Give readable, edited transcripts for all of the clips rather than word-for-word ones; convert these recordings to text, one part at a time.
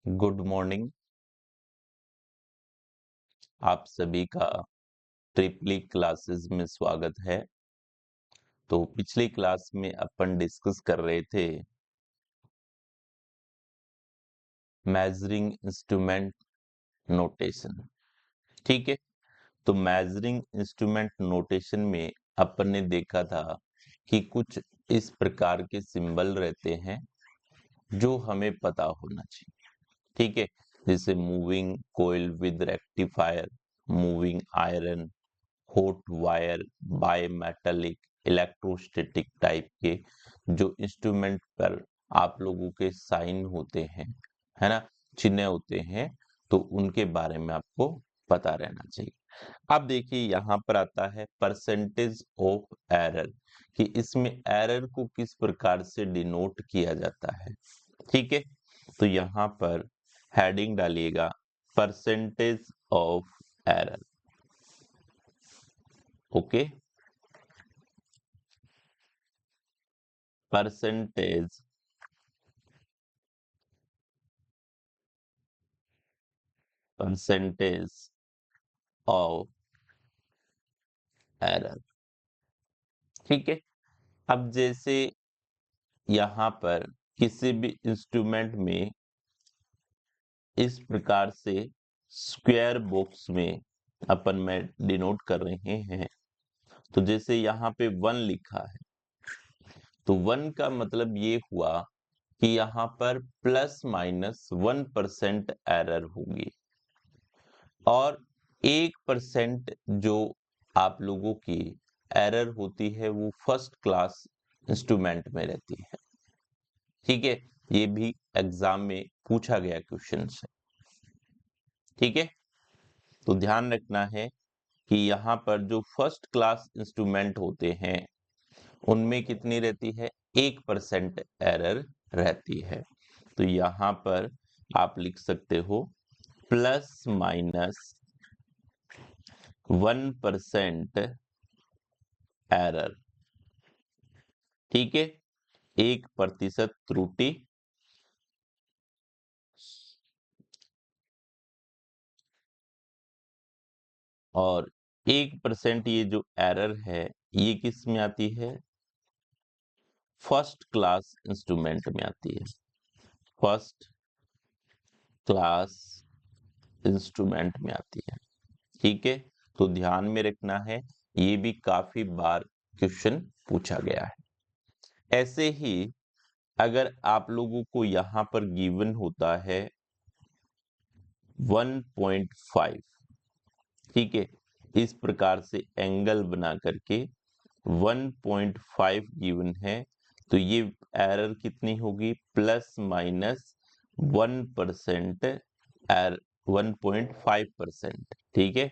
Good morning. आप सभी का ट्रिपली क्लासेस में स्वागत है। तो पिछली क्लास में अपन डिस्कस कर रहे थे मेजरिंग इंस्ट्रूमेंट नोटेशन। ठीक है, तो मेजरिंग इंस्ट्रूमेंट नोटेशन में अपन ने देखा था कि कुछ इस प्रकार के सिंबल रहते हैं जो हमें पता होना चाहिए। ठीक है, जैसे moving coil with rectifier, moving iron, hot wire, bimetallic, electrostatic type के जो इंस्ट्रूमेंट पर आप लोगों के साइन होते हैं, है ना, चिन्ह होते हैं, तो उनके बारे में आपको पता रहना चाहिए। अब देखिए यहाँ पर आता है परसेंटेज ऑफ एरर, कि इसमें एरर को किस प्रकार से डिनोट किया जाता है। ठीक है, तो यहाँ पर हेडिंग डालिएगा percentage of error. Okay, percentage percentage of error. ठीक है, अब जैसे यहाँ पर किसी भी इंस्ट्रूमेंट में इस प्रकार से स्क्वायर बॉक्स में अपन में डिनोट कर रहे हैं, तो जैसे यहाँ पे 1 लिखा है, तो 1 का मतलब ये हुआ कि यहाँ पर ±1% एरर होगी, और 1% जो आप लोगों की एरर होती है वो फर्स्ट क्लास इंस्ट्रूमेंट में रहती है। ठीक है, ये भी एग्जाम में पूछा गया क्वेश्चन है। ठीक है, तो ध्यान रखना है कि यहाँ पर जो फर्स्ट क्लास इंस्ट्रूमेंट होते हैं उनमें कितनी रहती है, 1% एरर रहती है। तो यहाँ पर आप लिख सकते हो ±1% एरर। ठीक है, 1% त्रुटि, और 1% ये जो एरर है ये किस में आती है, फर्स्ट क्लास इंस्ट्रूमेंट में आती है। फर्स्ट क्लास इंस्ट्रूमेंट में आती है। ठीक है, तो ध्यान में रखना है, ये भी काफी बार क्वेश्चन पूछा गया है। ऐसे ही अगर आप लोगों को यहां पर गिवन होता है 1.5, ठीक है, इस प्रकार से एंगल बना करके 1.5 गिवन है, तो ये एरर कितनी होगी, ±1%, 1.5%। ठीक है,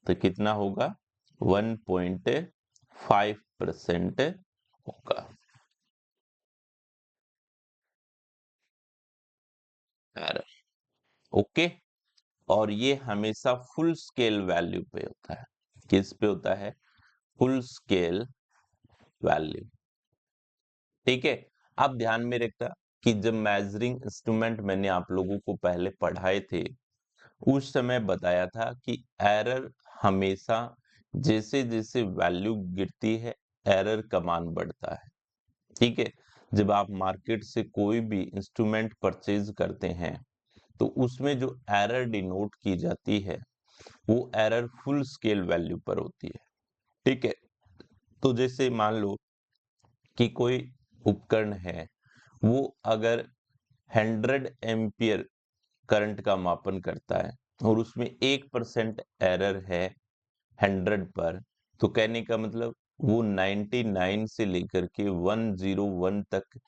तो कितना होगा, 1.5% होगा एरर। ओके, और ये हमेशा फुल स्केल वैल्यू पे होता है। किस पे होता है, फुल स्केल वैल्यू। ठीक है, आप ध्यान में रखना कि जब मेजरिंग इंस्ट्रूमेंट मैंने आप लोगों को पहले पढ़ाए थे, उस समय बताया था कि एरर हमेशा जैसे जैसे वैल्यू गिरती है एरर का मान बढ़ता है। ठीक है, जब आप मार्केट से कोई भी इंस्ट्रूमेंट परचेज करते हैं तो उसमें जो एरर डिनोट की जाती है वो एरर फुल स्केल वैल्यू पर होती है। ठीक है, तो जैसे मान लो कि कोई उपकरण है, वो अगर 100 एम्पियर करंट का मापन करता है और उसमें 1% एरर है 100 पर, तो कहने का मतलब वो 99 से लेकर के 101 तक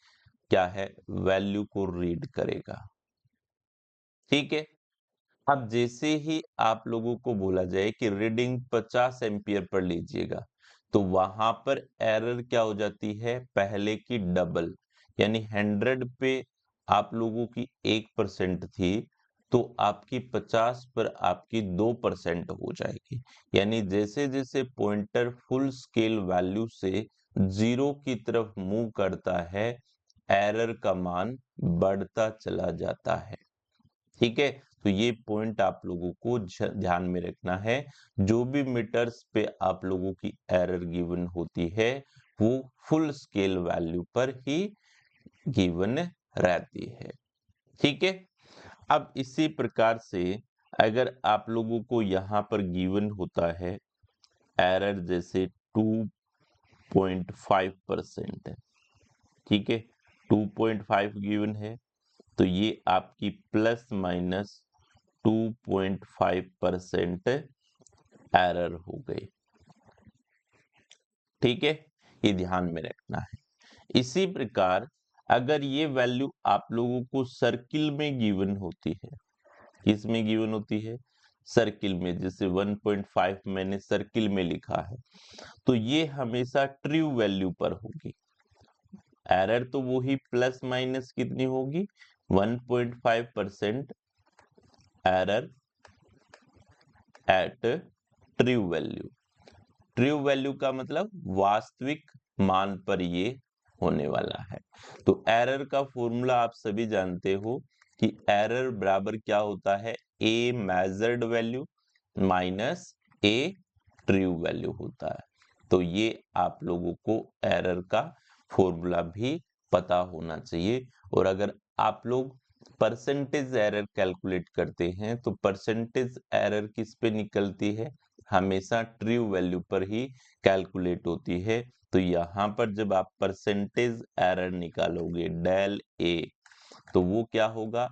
क्या है, वैल्यू को रीड करेगा। ठीक है, अब जैसे ही आप लोगों को बोला जाए कि रीडिंग 50 एम्पियर पर लीजिएगा, तो वहां पर एरर क्या हो जाती है, पहले की डबल, यानी 100 पे आप लोगों की 1% थी, तो आपकी 50 पर आपकी 2% हो जाएगी। यानी जैसे जैसे पॉइंटर फुल स्केल वैल्यू से 0 की तरफ मूव करता है, एरर का मान बढ़ता चला जाता है। ठीक है, तो ये पॉइंट आप लोगों को ध्यान में रखना है। जो भी मीटर्स पे आप लोगों की एरर गिवन होती है वो फुल स्केल वैल्यू पर ही गिवन रहती है। ठीक है, अब इसी प्रकार से अगर आप लोगों को यहाँ पर गिवन होता है एरर जैसे 2.5% है, ठीक है, 2.5 गिवन है, तो ये आपकी प्लस माइनस 2.5% एरर हो गई। ठीक है, ये ध्यान में रखना है। इसी प्रकार अगर ये वैल्यू आप लोगों को सर्किल में गिवन होती है, किसमें गिवन होती है? सर्किल में, जैसे 1.5 मैंने सर्किल में लिखा है, तो ये हमेशा ट्रू वैल्यू पर होगी। एरर तो वही प्लस माइनस कितनी होगी? 1.5% error eight true value. True value का मतलब वास्तविक मान पर ये होने वाला है। तो एरर का फॉर्मूला आप सभी जानते हो कि एरर बराबर क्या होता है? ए मेजर्ड वैल्यू माइनस ए ट्रू वैल्यू होता है। तो ये आप लोगों को एरर का फॉर्मूला भी पता होना चाहिए। और अगर आप लोग परसेंटेज एरर कैलकुलेट करते हैं तो परसेंटेज एरर किस पे निकलती है? हमेशा ट्रू वैल्यू पर ही कैलकुलेट होती है। तो यहाँ पर जब आप परसेंटेज एरर निकालोगे डेल ए, तो वो क्या होगा?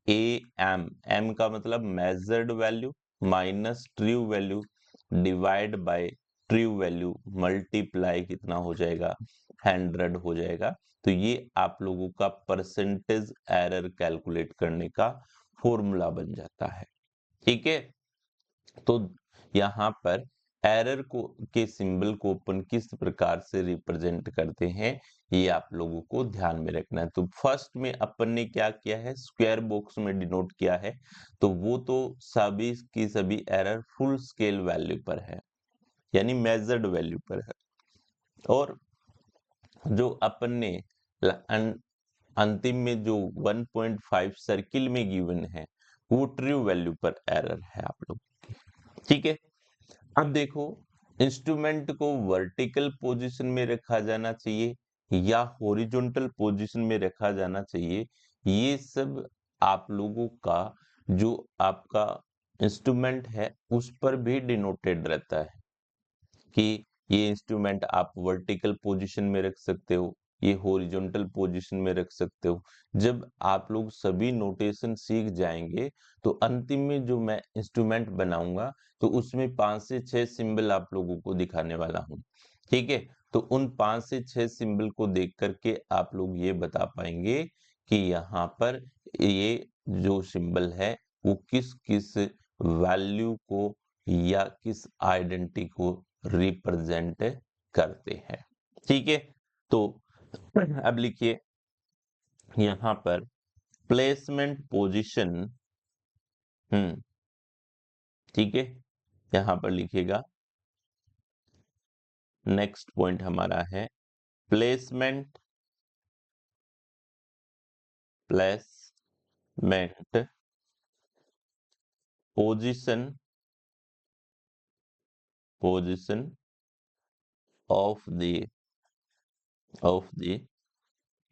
ए एम, एम का मतलब measured value minus true value divide by true value multiply कितना हो जाएगा? 100 हो जाएगा। तो ये आप लोगों का परसेंटेज एरर कैलकुलेट करने का फॉर्मूला बन जाता है। ठीक है, तो यहाँ पर एरर को के सिंबल को अपन किस प्रकार से रिप्रेजेंट करते हैं ये आप लोगों को ध्यान में रखना है। तो फर्स्ट में अपन ने क्या किया है? स्क्वायर बॉक्स में डिनोट किया है। तो वो तो सभी की सभी एरर फुल स्केल वैल्यू पर है, यानी मेजर्ड वैल्यू पर है। और जो अपन ने अंतिम में जो 1.5 सर्किल में गिवन है वो ट्रू वैल्यू पर एरर है आप लोग। ठीक है, अब देखो इंस्ट्रूमेंट को वर्टिकल पोजीशन में रखा जाना चाहिए या हॉरिजॉन्टल पोजीशन में रखा जाना चाहिए, ये सब आप लोगों का जो आपका इंस्ट्रूमेंट है उस पर भी डिनोटेड रहता है कि ये इंस्ट्रूमेंट आप वर्टिकल पोजीशन में रख सकते हो, ये हॉरिजॉन्टल पोजीशन में रख सकते हो। जब आप लोग सभी नोटेशन सीख जाएंगे तो अंतिम में जो मैं इंस्ट्रूमेंट बनाऊंगा तो उसमें 5 से 6 सिंबल आप लोगों को दिखाने वाला हूं। ठीक है, तो उन 5 से 6 सिंबल को देख करके आप लोग ये बता पाएंगे कि यहाँ पर ये जो सिंबल है वो किस किस वैल्यू को या किस आइडेंटिटी को रिप्रेजेंट करते हैं। ठीक है, तो अब लिखिए यहाँ पर प्लेसमेंट पोजीशन। ठीक है, यहाँ पर लिखिएगा नेक्स्ट पॉइंट हमारा है placement position of the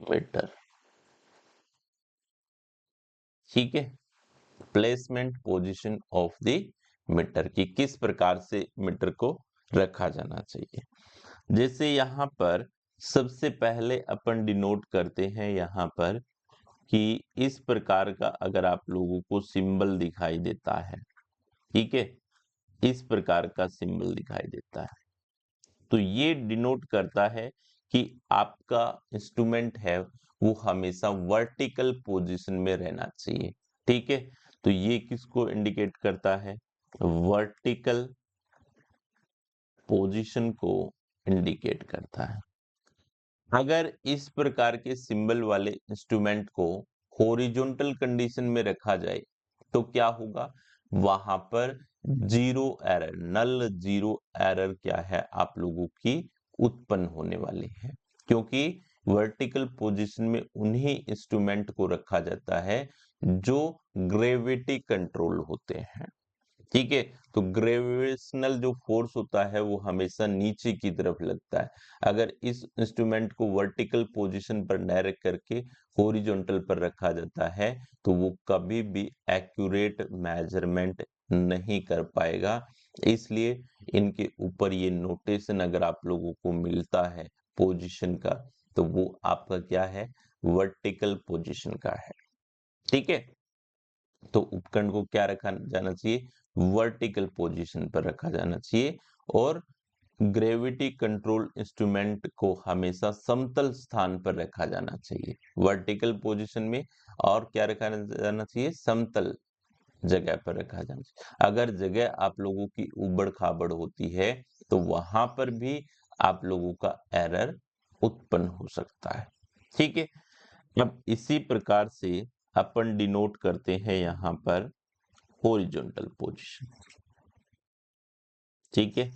meter. ठीक है, placement position of the meter की किस प्रकार से मीटर को रखा जाना चाहिए। जैसे यहाँ पर सबसे पहले अपन डिनोट करते हैं यहाँ पर कि इस प्रकार का अगर आप लोगों को सिंबल दिखाई देता है, ठीक है, इस प्रकार का सिंबल दिखाई देता है, तो ये डिनोट करता है कि आपका इंस्ट्रूमेंट है वो हमेशा वर्टिकल पोजीशन में रहना चाहिए। ठीक है, तो ये किसको इंडिकेट करता है? वर्टिकल पोजीशन को इंडिकेट करता है। अगर इस प्रकार के सिंबल वाले इंस्ट्रूमेंट को हॉरिजॉन्टल कंडीशन में रखा जाए तो क्या होगा? वहां पर जीरो एरर, नल जीरो एरर क्या है आप लोगों की उत्पन्न होने वाली है, क्योंकि वर्टिकल पोजीशन में उन्हीं इंस्ट्रूमेंट को रखा जाता है जो ग्रेविटी कंट्रोल होते हैं। ठीक है, तो ग्रेविटेशनल जो फोर्स होता है वो हमेशा नीचे की तरफ लगता है। अगर इस इंस्ट्रूमेंट को वर्टिकल पोजीशन पर न रख करके हॉरिजॉन्टल पर रखा जाता है तो वो कभी भी एक्यूरेट मेजरमेंट नहीं कर पाएगा। इसलिए इनके ऊपर ये नोटेशन अगर आप लोगों को मिलता है पोजीशन का, तो वो आपका क्या है, वर्टिकल पोजीशन का है। ठीक है, तो उपकरण को क्या रखा जाना चाहिए, वर्टिकल पोजीशन पर रखा जाना चाहिए। और ग्रेविटी कंट्रोल इंस्ट्रूमेंट को हमेशा समतल स्थान पर रखा जाना चाहिए, वर्टिकल पोजीशन में। और क्या रखा जाना चाहिए, समतल जगह पर रखा जाना चाहिए। अगर जगह आप लोगों की उबड़ खाबड़ होती है तो वहां पर भी आप लोगों का एरर उत्पन्न हो सकता है। ठीक है, अब इसी प्रकार से अपन डिनोट करते हैं यहाँ पर हॉरिजॉन्टल पोजीशन। ठीक है,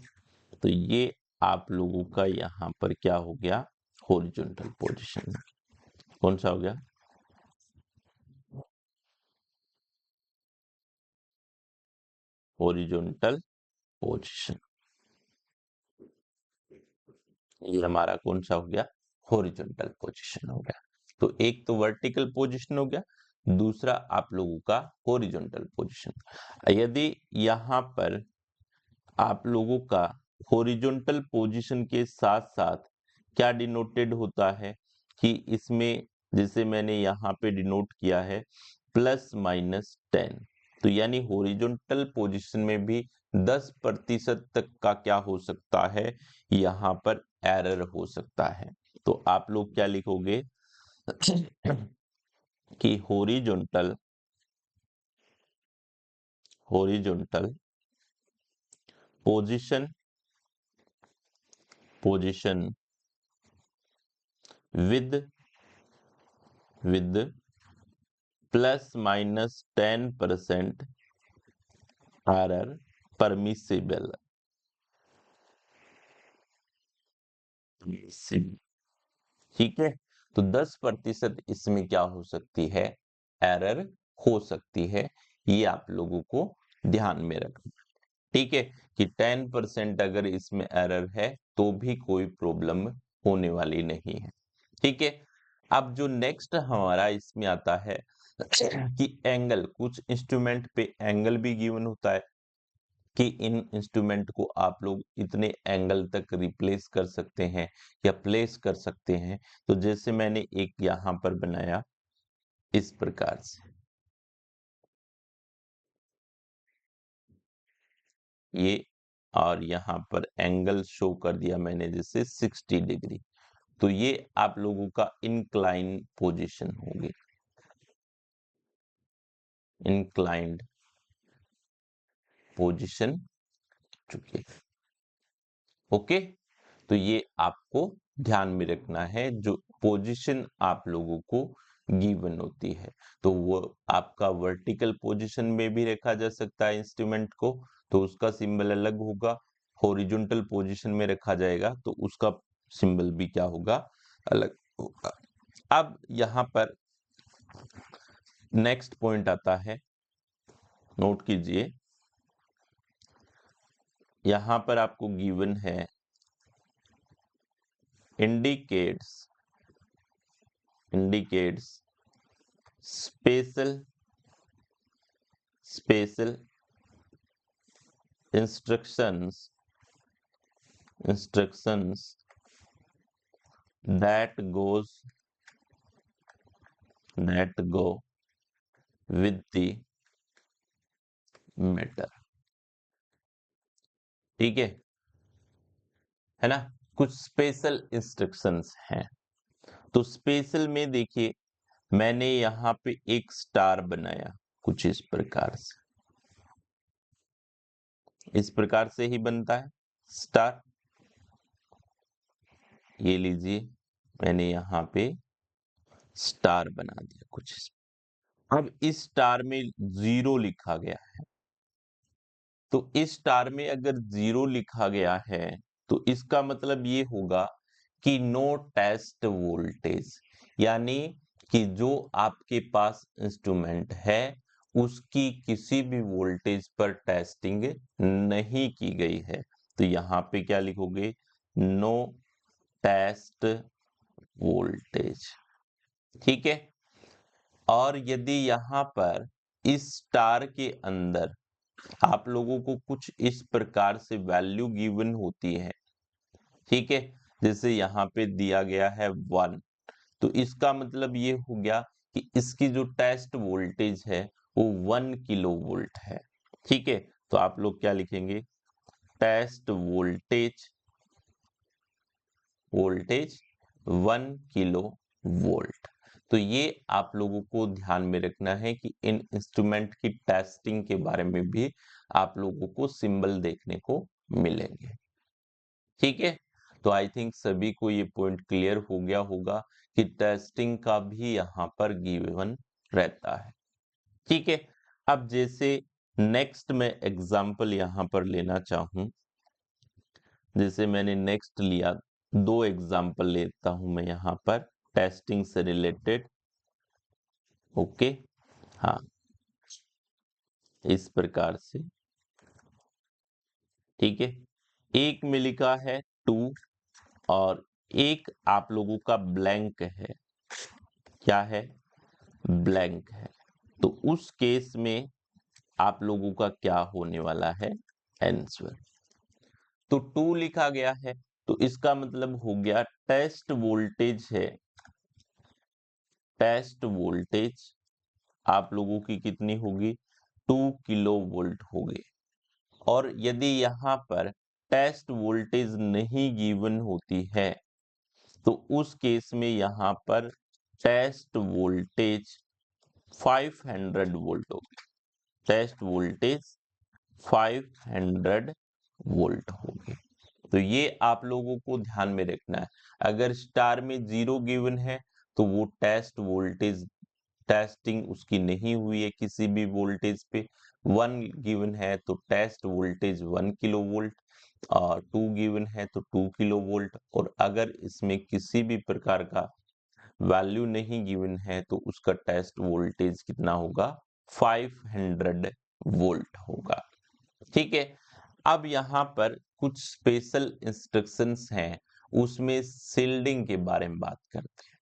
तो ये आप लोगों का यहाँ पर क्या हो गया, हॉरिजॉन्टल पोजीशन। कौन सा हो गया, हॉरिजॉन्टल पोजीशन। ये हमारा कौन सा हो गया, हॉरिजॉन्टल पोजीशन हो गया। तो एक तो वर्टिकल पोजीशन हो गया, दूसरा आप लोगों का हॉरिजॉन्टल पोजीशन। यदि यहाँ पर आप लोगों का हॉरिजॉन्टल पोजीशन के साथ साथ क्या डिनोटेड होता है कि इसमें, जैसे मैंने यहाँ पे डिनोट किया है +-10, तो यानी हॉरिजॉन्टल पोजीशन में भी 10% तक का क्या हो सकता है, यहाँ पर एरर हो सकता है। तो आप लोग क्या लिखोगे कि horizontal position with +-10% error permissible. ठीक है, तो 10% इसमें क्या हो सकती है, एरर हो सकती है। ये आप लोगों को ध्यान में रखना। ठीक है, कि 10% अगर इसमें एरर है तो भी कोई प्रॉब्लम होने वाली नहीं है। ठीक है, अब जो नेक्स्ट हमारा इसमें आता है कि एंगल, कुछ इंस्ट्रूमेंट पे एंगल भी गिवन होता है कि इन इंस्ट्रूमेंट को आप लोग इतने एंगल तक रिप्लेस कर सकते हैं या प्लेस कर सकते हैं। तो जैसे मैंने एक यहाँ पर बनाया इस प्रकार से, ये, और यहाँ पर एंगल शो कर दिया मैंने जैसे 60 डिग्री। तो ये आप लोगों का इंक्लाइन पोजीशन होगी, इंक्लाइंड पोजीशन चुकी। ओके, तो ये आपको ध्यान में रखना है, जो पोजीशन आप लोगों को गिवन होती है। तो वो आपका वर्टिकल पोजीशन में भी रखा जा सकता है इंस्ट्रूमेंट को, तो उसका सिंबल अलग होगा। हॉरिजॉन्टल पोजीशन में रखा जाएगा तो उसका सिंबल भी क्या होगा, अलग होगा। अब यहाँ पर नेक्स्ट पॉइंट आता है, नोट कीजिए। यहाँ पर आपको गिवन है indicates special instructions that go with the matter। ठीक है ना, कुछ स्पेशल इंस्ट्रक्शंस हैं। तो स्पेशल में देखिए, मैंने यहाँ पे एक स्टार बनाया कुछ इस प्रकार से ही बनता है स्टार। ये लीजिए, मैंने यहाँ पे स्टार बना दिया कुछ अब इस स्टार में 0 लिखा गया है। तो इस स्टार में अगर 0 लिखा गया है तो इसका मतलब ये होगा कि नो टेस्ट वोल्टेज, यानी कि जो आपके पास इंस्ट्रूमेंट है उसकी किसी भी वोल्टेज पर टेस्टिंग नहीं की गई है। तो यहाँ पे क्या लिखोगे? No test voltage. ठीक है। और यदि यहाँ पर इस स्टार के अंदर आप लोगों को कुछ इस प्रकार से वैल्यू गिवन होती है, ठीक है, जैसे यहाँ पे दिया गया है 1, तो इसका मतलब ये हो गया कि इसकी जो टेस्ट वोल्टेज है वो 1 किलो वोल्ट है। ठीक है, तो आप लोग क्या लिखेंगे? Test voltage 1 kilo volt. तो ये आप लोगों को ध्यान में रखना है कि इन इंस्ट्रूमेंट की टेस्टिंग के बारे में भी आप लोगों को सिंबल देखने को मिलेंगे। ठीक है, तो आई थिंक सभी को ये पॉइंट क्लियर हो गया होगा कि टेस्टिंग का भी यहाँ पर गिवन रहता है। ठीक है, अब जैसे नेक्स्ट मैं एग्जांपल यहाँ पर लेना चाहूं, जैसे मैंने नेक्स्ट लिया, 2 एग्जांपल लेता हूं मैं यहाँ पर टेस्टिंग से रिलेटेड। ओके, हाँ, इस प्रकार से। ठीक है, एक में लिखा है 2 और एक आप लोगों का ब्लैंक है। क्या है? ब्लैंक है। तो उस केस में आप लोगों का क्या होने वाला है आंसर? तो 2 लिखा गया है, तो इसका मतलब हो गया टेस्ट वोल्टेज है, टेस्ट वोल्टेज आप लोगों की कितनी होगी? 2 किलो वोल्ट होगी। और यदि यहाँ पर टेस्ट वोल्टेज नहीं गिवन होती है तो उस केस में यहाँ पर टेस्ट वोल्टेज 500 वोल्ट होगी। टेस्ट वोल्टेज 500 वोल्ट होगी। तो ये आप लोगों को ध्यान में रखना है। अगर स्टार में 0 गिवन है तो वो टेस्ट वोल्टेज टेस्टिंग उसकी नहीं हुई है किसी भी वोल्टेज पे। 1 गिवन है तो टेस्ट वोल्टेज 1 किलो वोल्ट, और 2 गिवन है तो 2 किलो वोल्ट, और अगर इसमें किसी भी प्रकार का वैल्यू नहीं गिवन है तो उसका टेस्ट वोल्टेज कितना होगा? 500 वोल्ट होगा। ठीक है, अब यहाँ पर कुछ स्पेशल इंस्ट्रक्शंस हैं, उसमें शिल्डिंग के बारे में बात करते हैं।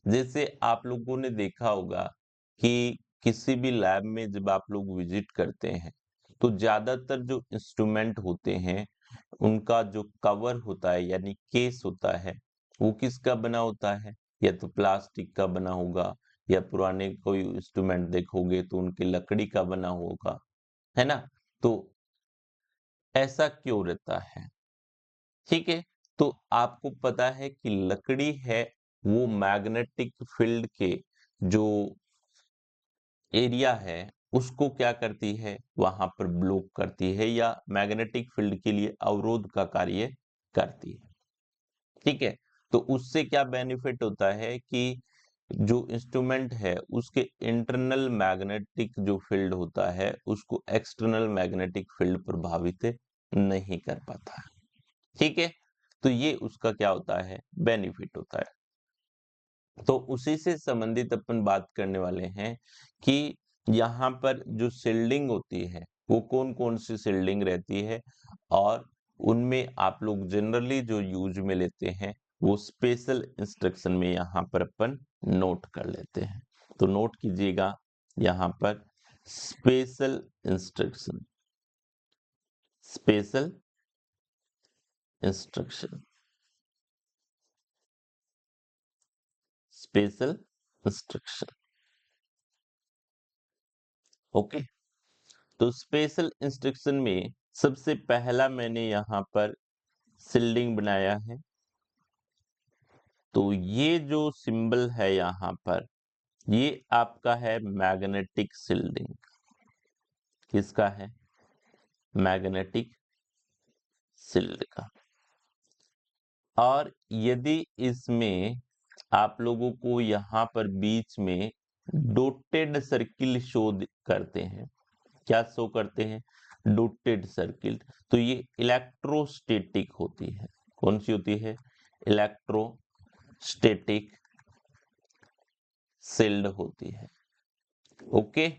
जैसे आप लोगों ने देखा होगा कि किसी भी लैब में जब आप लोग विजिट करते हैं तो ज्यादातर जो इंस्ट्रूमेंट होते हैं उनका जो कवर होता है यानी केस होता है वो किसका बना होता है? या तो प्लास्टिक का बना होगा, या पुराने कोई इंस्ट्रूमेंट देखोगे तो उनके लकड़ी का बना होगा, है ना? तो ऐसा क्यों रहता है? ठीक है, तो आपको पता है कि लकड़ी है वो मैग्नेटिक फील्ड के जो एरिया है उसको क्या करती है? वहां पर ब्लॉक करती है या मैग्नेटिक फील्ड के लिए अवरोध का कार्य करती है। ठीक है, तो उससे क्या बेनिफिट होता है कि जो इंस्ट्रूमेंट है उसके इंटरनल मैग्नेटिक जो फील्ड होता है उसको एक्सटर्नल मैग्नेटिक फील्ड प्रभावित नहीं कर पाता है। ठीक है, तो ये उसका क्या होता है? बेनिफिट होता है। तो उसी से संबंधित अपन बात करने वाले हैं कि यहाँ पर जो शिल्डिंग होती है वो कौन कौन सी शिल्डिंग रहती है, और उनमें आप लोग जनरली जो यूज में लेते हैं वो स्पेशल इंस्ट्रक्शन में यहाँ पर अपन नोट कर लेते हैं। तो नोट कीजिएगा यहाँ पर special instruction, special instruction, special instruction. Okay, तो स्पेशल इंस्ट्रक्शन में सबसे पहला मैंने यहाँ पर शिल्डिंग बनाया है। तो ये जो सिंबल है यहाँ पर ये आपका है मैग्नेटिक शिल्डिंग। किसका है? मैग्नेटिक शिल्ड का। और यदि इसमें आप लोगों को यहाँ पर बीच में डॉटेड सर्किल शो करते हैं, क्या शो करते हैं? डॉटेड सर्किल, तो ये इलेक्ट्रोस्टैटिक होती है। कौन सी होती है? इलेक्ट्रोस्टैटिक सेल्ड होती है। ओके।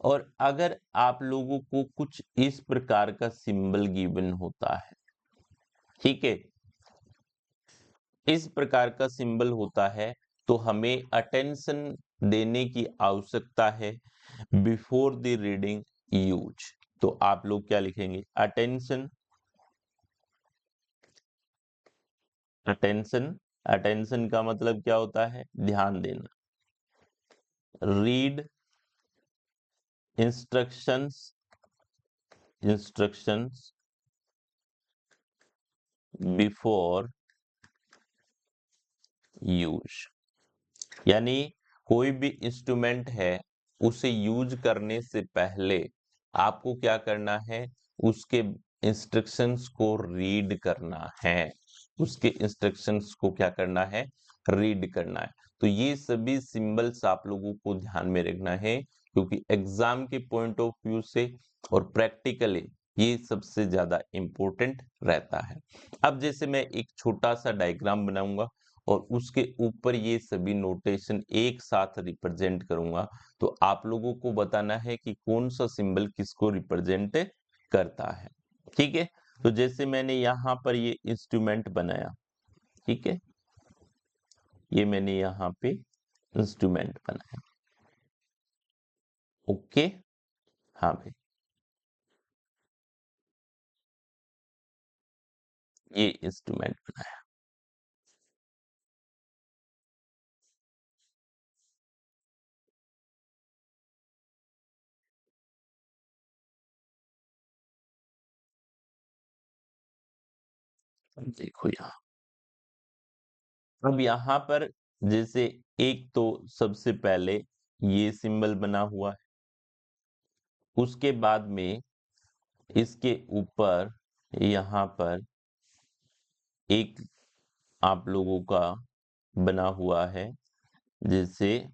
और अगर आप लोगों को कुछ इस प्रकार का सिंबल गिवन होता है, ठीक है, इस प्रकार का सिंबल होता है, तो हमें अटेंशन देने की आवश्यकता है बिफोर द रीडिंग यूज। तो आप लोग क्या लिखेंगे? अटेंशन, अटेंशन, अटेंशन का मतलब क्या होता है? ध्यान देना। Read instructions, instructions before use. यानी कोई भी इंस्ट्रूमेंट है, उसे यूज करने से पहले आपको क्या करना है? उसके इंस्ट्रक्शंस को रीड करना है। उसके इंस्ट्रक्शंस को क्या करना है? रीड करना है। तो ये सभी सिंबल्स आप लोगों को ध्यान में रखना है, क्योंकि एग्जाम के पॉइंट ऑफ व्यू से और प्रैक्टिकली ये सबसे ज्यादा इंपॉर्टेंट रहता है। अब जैसे मैं एक छोटा सा डायग्राम बनाऊंगा और उसके ऊपर ये सभी नोटेशन एक साथ रिप्रेजेंट करूंगा, तो आप लोगों को बताना है कि कौन सा सिंबल किसको रिप्रेजेंट करता है। ठीक है। तो जैसे मैंने यहाँ पर ये इंस्ट्रूमेंट बनाया, ठीक है, ये मैंने यहाँ पे इंस्ट्रूमेंट बनाया। ओके। हाँ भाई, ये इंस्ट्रूमेंट बनाया। अब देखो यहाँ, अब यहाँ पर जैसे एक तो सबसे पहले ये सिंबल बना हुआ है, उसके बाद में इसके ऊपर यहाँ पर एक आप लोगों का बना हुआ है, जैसे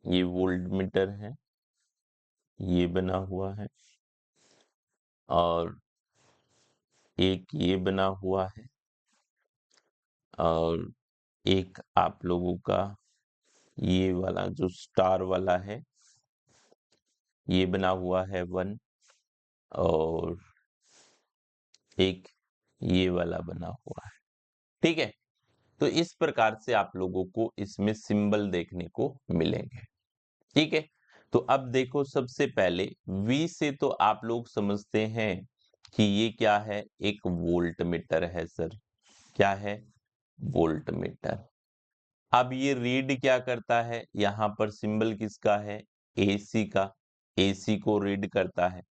ये वोल्ट मीटर है, ये बना हुआ है, और एक ये बना हुआ है, और एक आप लोगों का ये वाला जो स्टार वाला है, ये बना हुआ है 1, और एक ये वाला बना हुआ है। ठीक है। तो इस प्रकार से आप लोगों को इसमें सिंबल देखने को मिलेंगे। ठीक है। तो अब देखो, सबसे पहले V से तो आप लोग समझते हैं कि ये क्या है? एक वोल्ट मीटर है सर। क्या है? Volt meter. अब ये रीड क्या करता है? यहाँ पर सिंबल किसका है? AC का। AC को रीड करता है।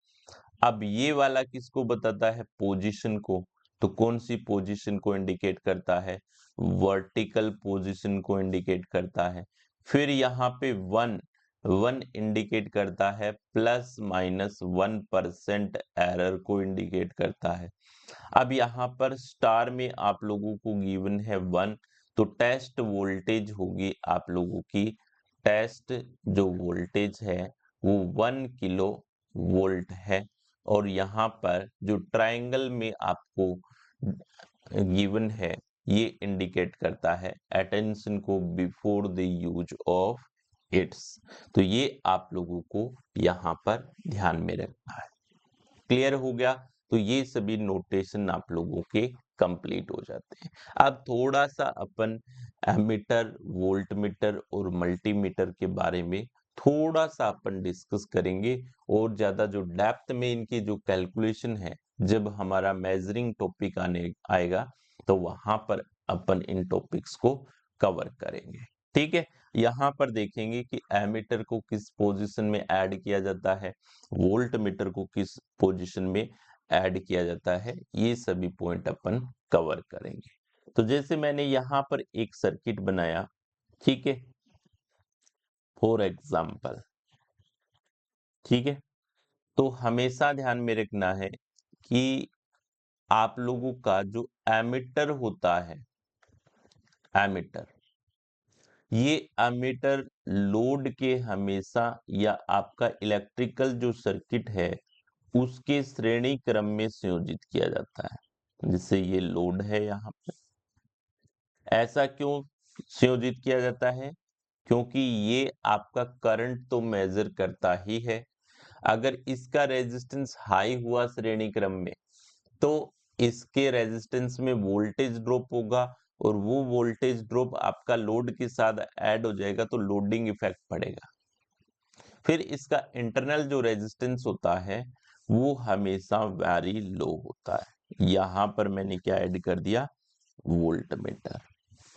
अब ये वाला किसको बताता है? पोजीशन को। तो कौन सी पोजीशन को इंडिकेट करता है? वर्टिकल पोजीशन को इंडिकेट करता है। फिर यहाँ पे 1, 1 इंडिकेट करता है ±1% एरर को इंडिकेट करता है। अब यहाँ पर स्टार में आप लोगों को गिवन है 1, तो टेस्ट वोल्टेज होगी आप लोगों की, टेस्ट जो वोल्टेज है वो 1 किलो वोल्ट है। और यहाँ पर जो ट्रायंगल में आपको गिवन है, ये इंडिकेट करता है अटेंशन को before the use of its. तो ये आप लोगों को यहाँ पर ध्यान में रखना है। क्लियर हो गया? तो ये सभी नोटेशन आप लोगों के कंप्लीट हो जाते हैं। अब थोड़ा सा अपन एमीटर, वोल्टमीटर और मल्टीमीटर के बारे में थोड़ा सा अपन डिस्कस करेंगे, और ज्यादा जो डेप्थ में इनकी जो कैलकुलेशन है, जब हमारा मेजरिंग टॉपिक आने आएगा तो वहां पर अपन इन टॉपिक्स को कवर करेंगे। ठीक है। यहाँ पर देखेंगे कि एमीटर को किस पोजीशन में ऐड किया जाता है, वोल्ट मीटर को किस पोजीशन में ऐड किया जाता है, ये सभी पॉइंट अपन कवर करेंगे। तो जैसे मैंने यहाँ पर एक सर्किट बनाया, ठीक है, फॉर एग्जाम्पल, ठीक है, तो हमेशा ध्यान में रखना है कि आप लोगों का जो एमीटर होता है, एमीटर, ये एमीटर लोड के हमेशा, या आपका इलेक्ट्रिकल जो सर्किट है उसके श्रेणी क्रम में संयोजित किया जाता है। जैसे ये लोड है यहाँ पे, ऐसा क्यों संयोजित किया जाता है? क्योंकि ये आपका करंट तो मेजर करता ही है। अगर इसका रेजिस्टेंस हाई हुआ श्रेणी क्रम में, तो इसके रेजिस्टेंस में वोल्टेज ड्रॉप होगा और वो वोल्टेज ड्रॉप आपका लोड के साथ ऐड हो जाएगा तो लोडिंग इफेक्ट पड़ेगा। फिर इसका इंटरनल जो रेजिस्टेंस होता है वो हमेशा वेरी लो होता है। यहां पर मैंने क्या ऐड कर दिया? Volt meter.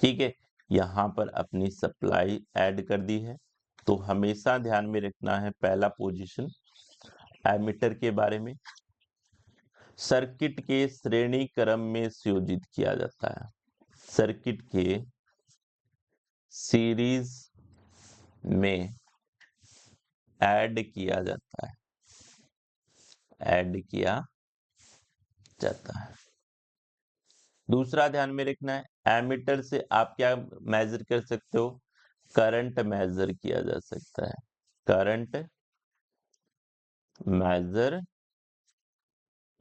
ठीक है, यहां पर अपनी सप्लाई ऐड कर दी है। तो हमेशा ध्यान में रखना है पहला पोजीशन एमीटर के बारे में, सर्किट के श्रेणी क्रम में संयोजित किया जाता है। सर्किट के सीरीज में ऐड किया जाता है, ऐड किया जाता है। दूसरा ध्यान में रखना है, एमीटर से आप क्या मेजर कर सकते हो? करंट मेजर किया जा सकता है, करंट मेजर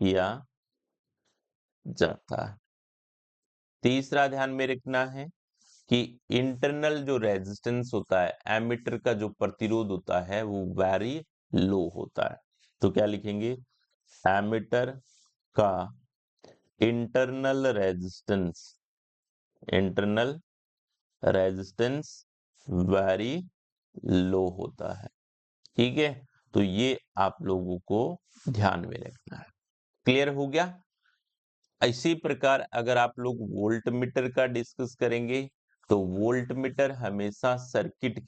किया जाता है। तीसरा ध्यान में रखना है कि इंटरनल जो रेजिस्टेंस होता है, एमीटर का जो प्रतिरोध होता है वो वेरी लो होता है। तो क्या लिखेंगे? एमीटर का internal resistance, internal resistance very low होता है। ठीक है, तो ये आप लोगों को ध्यान में रखना है। क्लियर हो गया? इसी प्रकार अगर आप लोग वोल्ट मीटर का डिस्कस करेंगे तो वोल्ट मीटर हमेशा सर्किट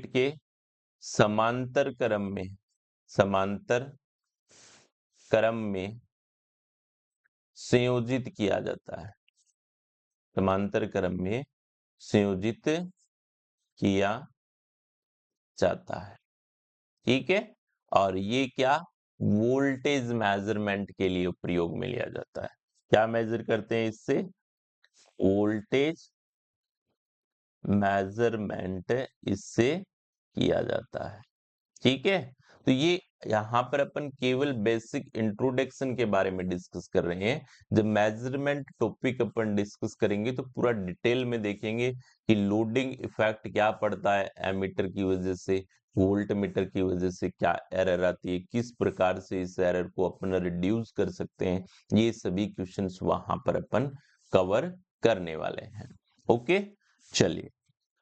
के समांतर क्रम में, समांतर क्रम में संयोजित किया जाता है, समांतर क्रम में संयोजित किया जाता है। ठीक है, और ये क्या वोल्टेज मेजरमेंट के लिए प्रयोग में लिया जाता है। क्या मेजर करते हैं इससे? वोल्टेज मेजरमेंट इससे किया जाता है। ठीक है, तो ये यहाँ पर अपन केवल बेसिक इंट्रोडक्शन के बारे में डिस्कस कर रहे हैं। जब मेजरमेंट टॉपिक अपन डिस्कस करेंगे तो पूरा डिटेल में देखेंगे कि लोडिंग इफेक्ट क्या पड़ता है एमीटर की वजह से, वोल्ट मीटर की वजह से क्या एरर आती है, किस प्रकार से इस एरर को अपन रिड्यूस कर सकते हैं। ये सभी क्वेश्चंस वहां पर अपन कवर करने वाले हैं। ओके, चलिए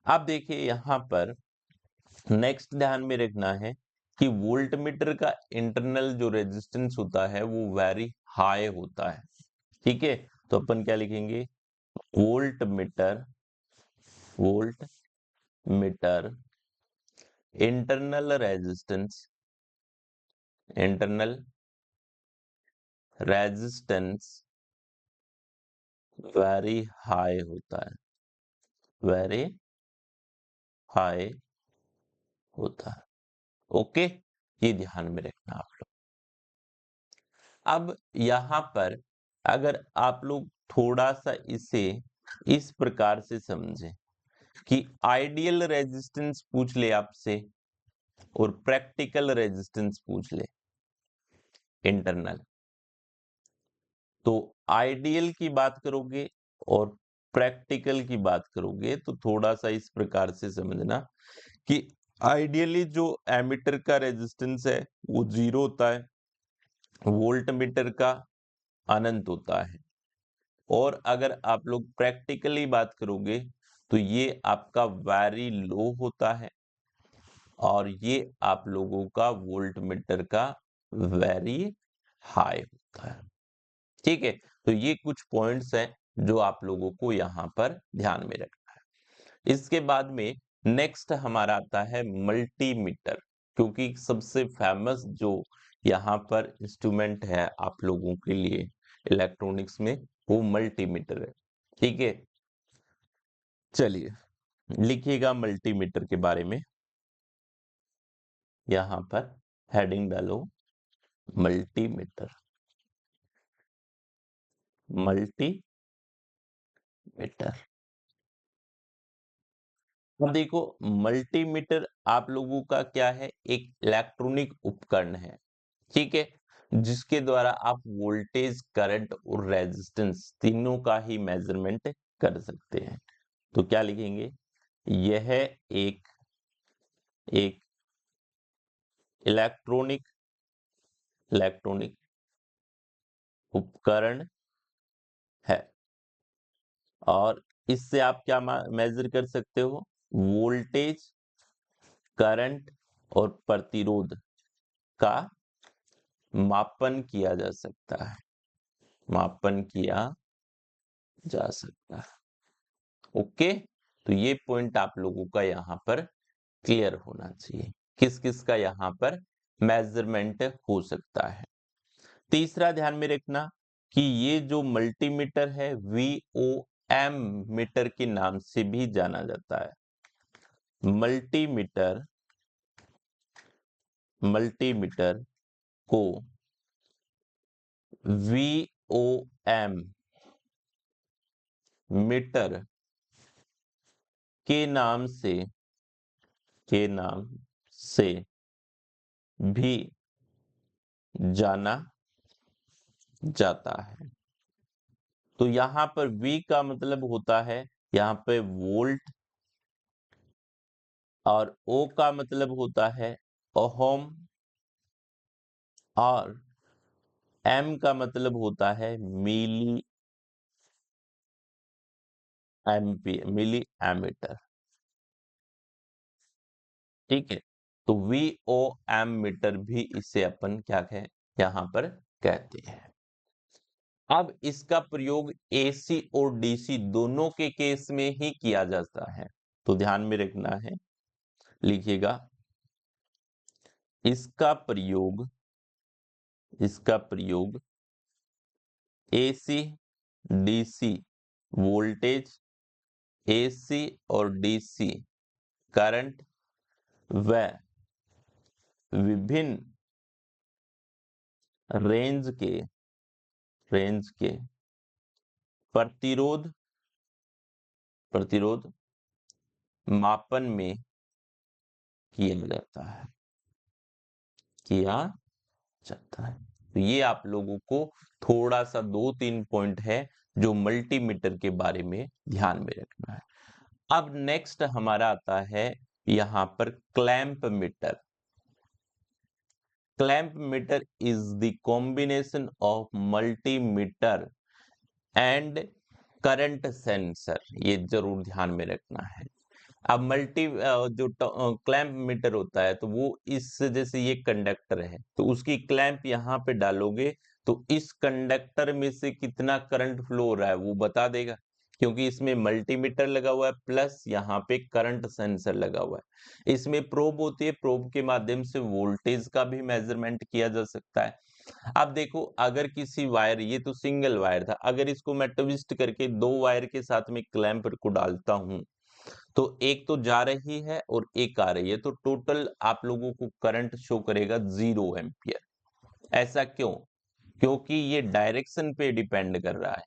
आप देखिए यहाँ पर नेक्स्ट ध्यान में रखना है कि वोल्ट मीटर का इंटरनल जो रेजिस्टेंस होता है वो वेरी हाई होता है। ठीक है, तो अपन क्या लिखेंगे? Volt meter, volt meter internal resistance, internal resistance very high होता है, वेरी हाई होता है। ओके, ये ध्यान में रखना आप लोग। अब यहां पर अगर आप लोग थोड़ा सा इसे इस प्रकार से समझें कि आइडियल रेजिस्टेंस पूछ ले आपसे और प्रैक्टिकल रेजिस्टेंस पूछ ले इंटरनल, तो आइडियल की बात करोगे और प्रैक्टिकल की बात करोगे तो थोड़ा सा इस प्रकार से समझना कि आइडियली जो एमीटर का रेजिस्टेंस है वो 0 होता है, वोल्ट मीटर का अनंत होता है। और अगर आप लोग प्रैक्टिकली बात करोगे तो ये आपका वेरी लो होता है और ये आप लोगों का वोल्ट मीटर का वेरी हाई होता है। ठीक है, तो ये कुछ पॉइंट्स हैं जो आप लोगों को यहाँ पर ध्यान में रखना है। इसके बाद में नेक्स्ट हमारा आता है मल्टीमीटर, क्योंकि सबसे फेमस जो यहाँ पर इंस्ट्रूमेंट है आप लोगों के लिए इलेक्ट्रॉनिक्स में वो मल्टीमीटर है। ठीक है, चलिए लिखिएगा मल्टीमीटर के बारे में, यहाँ पर हेडिंग डालो मल्टीमीटर, मल्टीमीटर। अब देखो मल्टीमीटर आप लोगों का क्या है? एक इलेक्ट्रॉनिक उपकरण है। ठीक है, जिसके द्वारा आप वोल्टेज, करंट और रेजिस्टेंस तीनों का ही मेजरमेंट कर सकते हैं। तो क्या लिखेंगे, यह एक इलेक्ट्रॉनिक उपकरण है और इससे आप क्या मेजर कर सकते हो, वोल्टेज, करंट और प्रतिरोध का मापन किया जा सकता है, ओके। तो ये पॉइंट आप लोगों का यहाँ पर क्लियर होना चाहिए, किस किस का यहाँ पर मेजरमेंट हो सकता है। तीसरा ध्यान में रखना कि ये जो मल्टीमीटर है VOM मीटर के नाम से भी जाना जाता है। मल्टीमीटर को VOM मीटर के नाम से भी जाना जाता है। तो यहां पर V का मतलब होता है यहाँ पे वोल्ट और O का मतलब होता है ओहम और M का मतलब होता है मिली एमीटर, ठीक है। तो VOM मीटर भी इसे अपन क्या कहें यहाँ पर कहते हैं। अब इसका प्रयोग AC और DC दोनों के केस में ही किया जाता है, तो ध्यान में रखना है, लिखिएगा इसका प्रयोग AC DC वोल्टेज, AC और DC करंट व विभिन्न रेंज के प्रतिरोध मापन में किया जाता है। तो ये आप लोगों को थोड़ा सा 2-3 पॉइंट है जो मल्टीमीटर के बारे में ध्यान में रखना है। अब नेक्स्ट हमारा आता है यहाँ पर clamp meter. Clamp meter is the combination of multimeter and current sensor, ये जरूर ध्यान में रखना है। अब जो क्लैंप मीटर होता है तो वो इस जैसे ये कंडक्टर है तो उसकी क्लैंप यहाँ पे डालोगे तो इस कंडक्टर में से कितना करंट फ्लो हो रहा है वो बता देगा, क्योंकि इसमें मल्टीमीटर लगा हुआ है प्लस यहाँ पे करंट सेंसर लगा हुआ है। इसमें प्रोब होती है, प्रोब के माध्यम से वोल्टेज का भी मेजरमेंट किया जा सकता है। अब देखो अगर किसी वायर, ये तो सिंगल वायर था, अगर इसको मैं ट्विस्ट करके 2 वायर के साथ में क्लैंप को डालता हूं तो एक तो जा रही है और एक आ रही है, तो टोटल आप लोगों को करंट शो करेगा 0 एम्पियर। ऐसा क्यों? क्योंकि ये डायरेक्शन पे डिपेंड कर रहा है,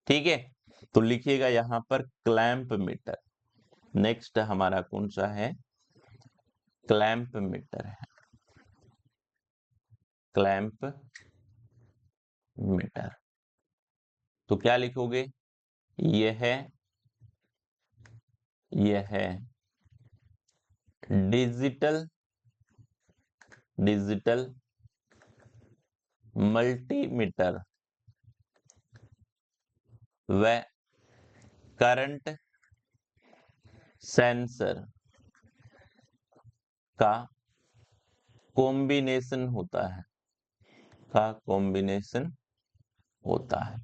ठीक है। तो लिखिएगा यहां पर क्लैंप मीटर। नेक्स्ट हमारा कौन सा है, क्लैंप मीटर है, क्लैंप मीटर। तो क्या लिखोगे, यह है डिजिटल मल्टीमीटर व करंट सेंसर का कॉम्बिनेशन होता है,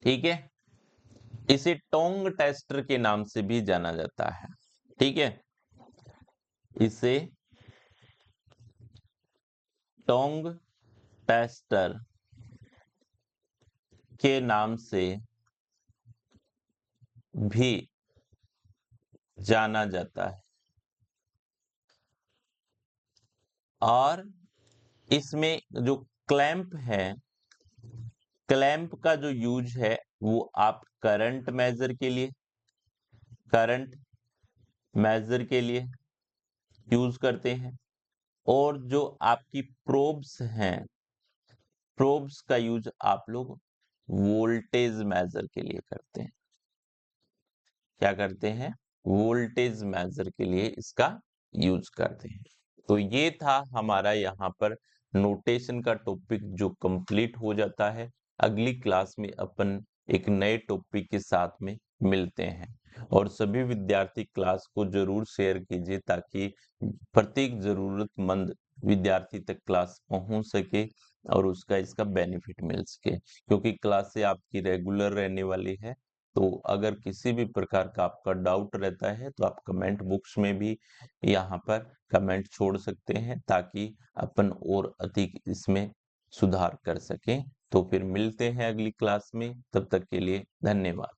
ठीक है। इसे टोंग टेस्टर के नाम से भी जाना जाता है, ठीक है। इसे टोंग टेस्टर के नाम से भी जाना जाता है और इसमें जो क्लैंप है, क्लैंप का जो यूज है वो आप करंट मेजर के लिए यूज करते हैं और जो आपकी प्रोब्स हैं, प्रोब्स का यूज आप लोग वोल्टेज मेजर के लिए करते हैं। क्या करते हैं? वोल्टेज मेजर के लिए इसका यूज करते हैं। तो ये था हमारा यहाँ पर नोटेशन का टॉपिक जो कंप्लीट हो जाता है। अगली क्लास में अपन एक नए टॉपिक के साथ में मिलते हैं, और सभी विद्यार्थी क्लास को जरूर शेयर कीजिए ताकि प्रत्येक जरूरतमंद विद्यार्थी तक क्लास पहुंच सके और उसका इसका बेनिफिट मिल सके, क्योंकि क्लासें आपकी रेगुलर रहने वाली है। तो अगर किसी भी प्रकार का आपका डाउट रहता है तो आप कमेंट बॉक्स में भी यहाँ पर कमेंट छोड़ सकते हैं, ताकि अपन और अधिक इसमें सुधार कर सकें। तो फिर मिलते हैं अगली क्लास में, तब तक के लिए धन्यवाद।